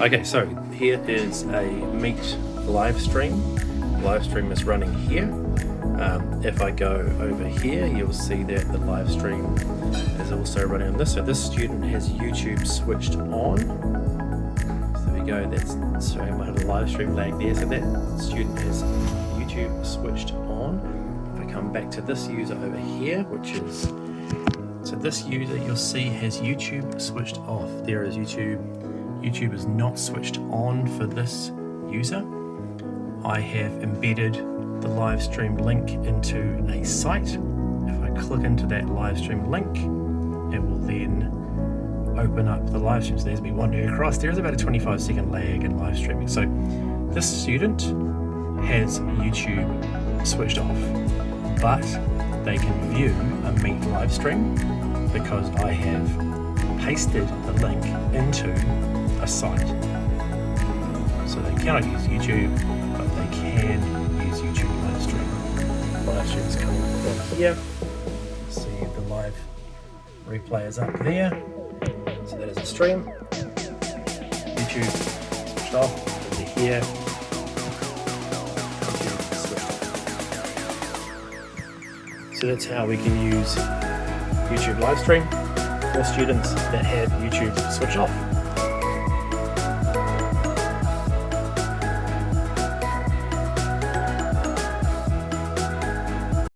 Okay, so here is a Meet live stream. Live stream is running here. If I go over here, you'll see that the live stream is also running on this. So this student has YouTube switched on. So there we go, that's showing my little live stream lag there. So that student has YouTube switched on. If I come back to this user over here, which is, so this user you'll see has YouTube switched off. There is YouTube. YouTube is not switched on for this user. I have embedded the live stream link into a site. If I click into that live stream link, it will then open up the live stream. So there's me wandering across. There is about a 25-second lag in live streaming. So this student has YouTube switched off, but they can view a Meet live stream because I have pasted the link into a site. So they cannot use YouTube, but they can use YouTube live stream. Live stream is coming from here. See the live replay is up there. So that is a stream. YouTube switched off over here. YouTube switched off. So that's how we can use YouTube live stream for students that have YouTube switched off.